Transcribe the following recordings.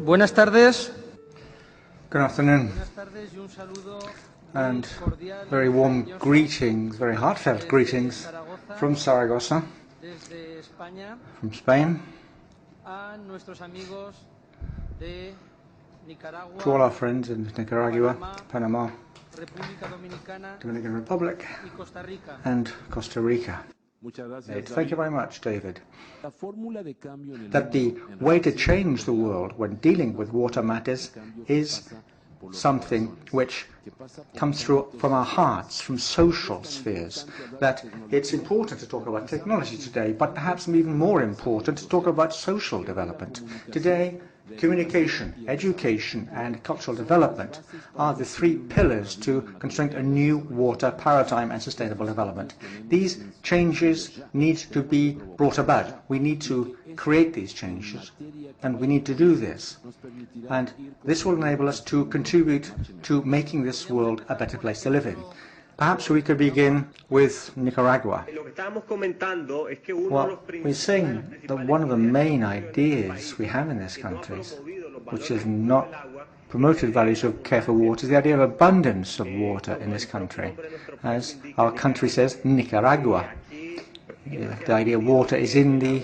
Buenas tardes. Good afternoon, and very warm greetings, very heartfelt greetings from Zaragoza, from Spain, to all our friends in Nicaragua, Panama, Dominican Republic, and Costa Rica. Thank you very much, David. That the way to change the world when dealing with water matters is something which comes through from our hearts, from social spheres. That it's important to talk about technology today, but perhaps even more important to talk about social development. Today, communication, education, and cultural development are the three pillars to construct a new water paradigm and sustainable development. These changes need to be brought about. We need to create these changes, and we need to do this. And this will enable us to contribute to making this world a better place to live in. Perhaps we could begin with Nicaragua. Well, we're saying that one of the main ideas we have in this country, which has not promoted values of care for water, is the idea of abundance of water in this country. As our country says, Nicaragua. The idea of water is in the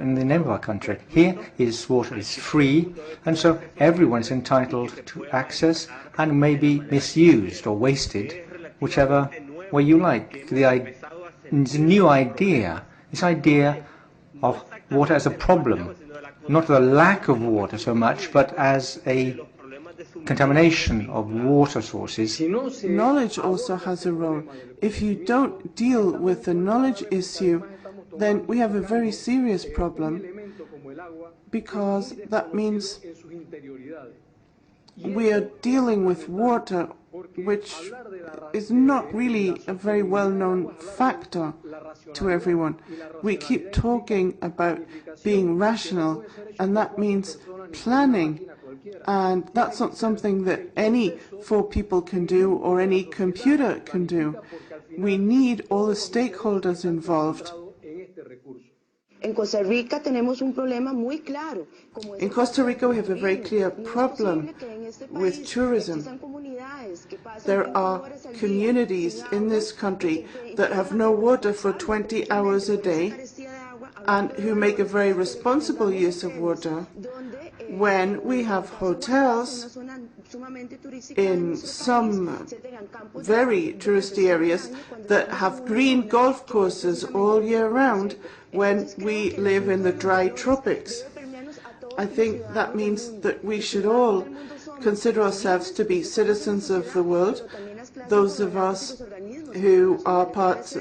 name of our country. Here is water is free, and so everyone is entitled to access and may be misused or wasted, whichever way you like. It's a new idea, this idea of water as a problem, not the lack of water so much, but as a contamination of water sources. Knowledge also has a role. If you don't deal with the knowledge issue, then we have a very serious problem, because that means we are dealing with water which is not really a very well-known factor to everyone. We keep talking about being rational, and that means planning. And that's not something that any 4 people can do or any computer can do. We need all the stakeholders involved. In Costa Rica we have a very clear problem with tourism. There are communities in this country that have no water for 20 hours a day and who make a very responsible use of water. When we have hotels in some very touristy areas that have green golf courses all year round, when we live in the dry tropics, I think that means that we should all consider ourselves to be citizens of the world, those of us who are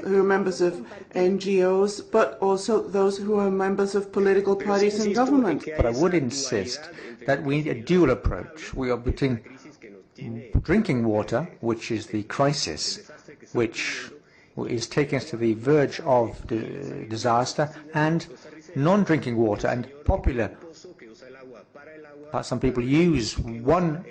members of NGOs, but also those who are members of political parties and government. But I would insist that we need a dual approach. We are between drinking water, which is the crisis, which is taking us to the verge of disaster, and non-drinking water and popular. Some people use one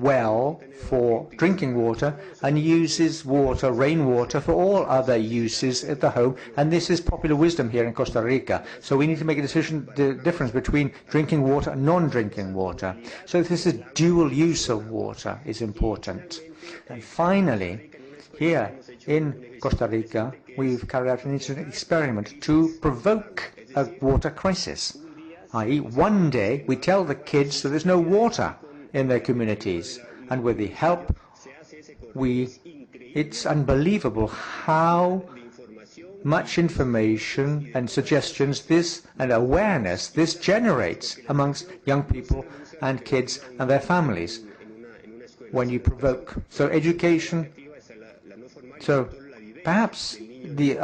well for drinking water and uses water, rainwater, for all other uses at the home, and this is popular wisdom here in Costa Rica. So we need to make a decision, the difference between drinking water and non-drinking water. So this is dual use of water is important. And finally, here in Costa Rica, we've carried out an experiment to provoke a water crisis. I.e., one day we tell the kids that there's no water in their communities, and with the help, it's unbelievable how much information and suggestions and awareness this generates amongst young people and kids and their families when you provoke. So education, so perhaps the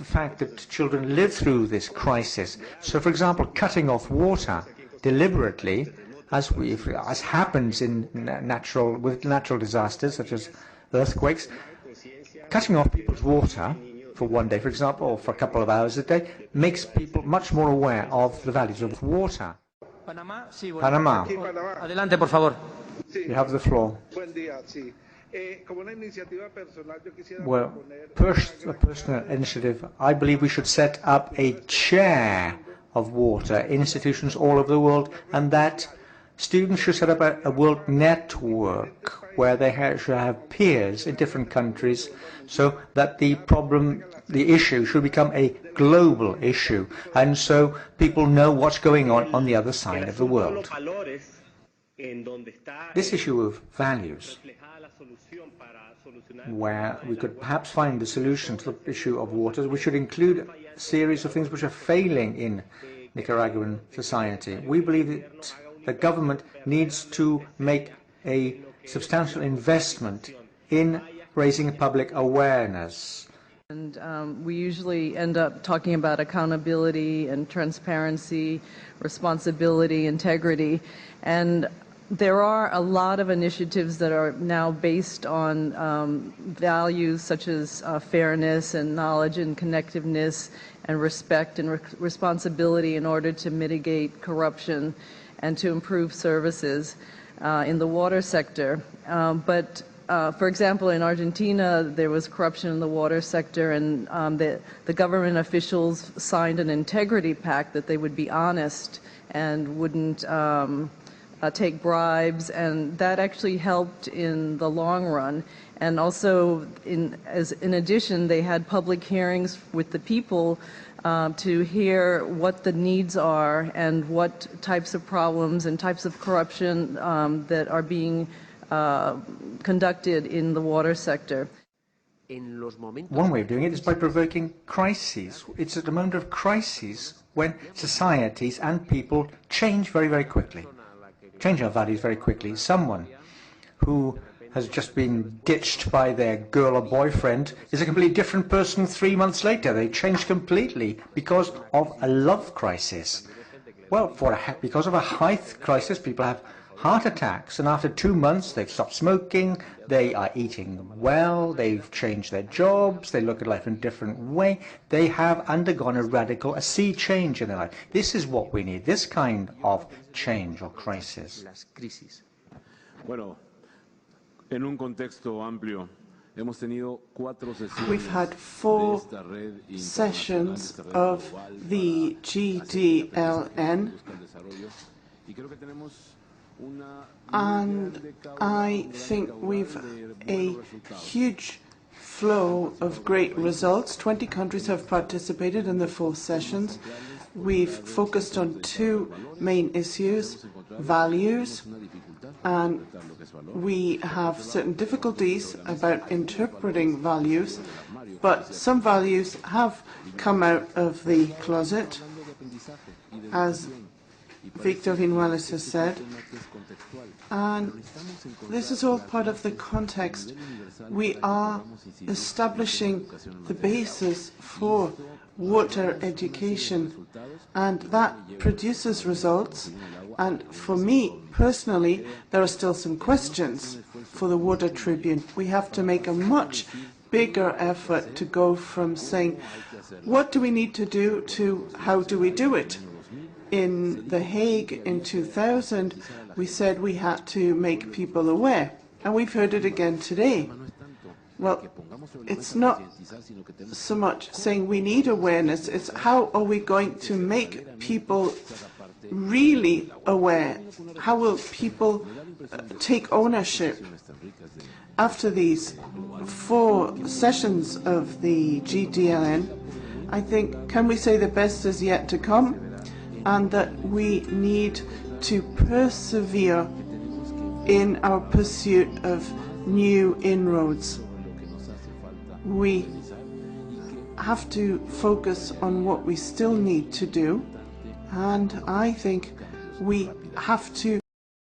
fact that children live through this crisis. So, for example, cutting off water deliberately, as happens with natural disasters such as earthquakes, cutting off people's water for one day, for example, or for a couple of hours a day, makes people much more aware of the values of water. Panama. Adelante, por favor. You have the floor. Well, a personal initiative, I believe we should set up a chair of water in institutions all over the world, and that Students should set up a world network where they should have peers in different countries so that the issue should become a global issue, and so people know what's going on the other side of the world. This issue of values, where we could perhaps find the solution to the issue of water, we should include a series of things which are failing in Nicaraguan society. We believe that the government needs to make a substantial investment in raising public awareness. And we usually end up talking about accountability and transparency, responsibility, integrity, and there are a lot of initiatives that are now based on values such as fairness and knowledge and connectiveness and respect and responsibility in order to mitigate corruption and to improve services in the water sector. For example, in Argentina, there was corruption in the water sector, and the government officials signed an integrity pact that they would be honest and wouldn't take bribes, and that actually helped in the long run. And also, in addition, they had public hearings with the people to hear what the needs are and what types of problems and types of corruption that are being conducted in the water sector. One way of doing it is by provoking crises. It's at a moment of crises when societies and people change very, very quickly, change our values very quickly. Someone who has just been ditched by their girl or boyfriend is a completely different person 3 months later. They change completely because of a love crisis. Well, because of a health crisis, people have heart attacks, and after 2 months they've stopped smoking, they are eating well, they've changed their jobs, they look at life in a different way, they have undergone a sea change in their life. This is what we need, this kind of change or crisis. We've had 4 sessions of the GDLN, and I think we've a huge flow of great results. 20 countries have participated in the 4 sessions. We've focused on 2 main issues, values, and we have certain difficulties about interpreting values, but some values have come out of the closet, as Victor Vinuales has said, and this is all part of the context. We are establishing the basis for water education, and that produces results. And for me, personally, there are still some questions for the Water Tribune. We have to make a much bigger effort to go from saying, what do we need to do, to how do we do it? In The Hague in 2000, we said we had to make people aware, and we've heard it again today. Well, it's not so much saying we need awareness, it's how are we going to make people really aware? How will people take ownership? After these 4 sessions of the GDLN, I think, can we say the best is yet to come, and that we need to persevere in our pursuit of new inroads. We have to focus on what we still need to do, and I think we have to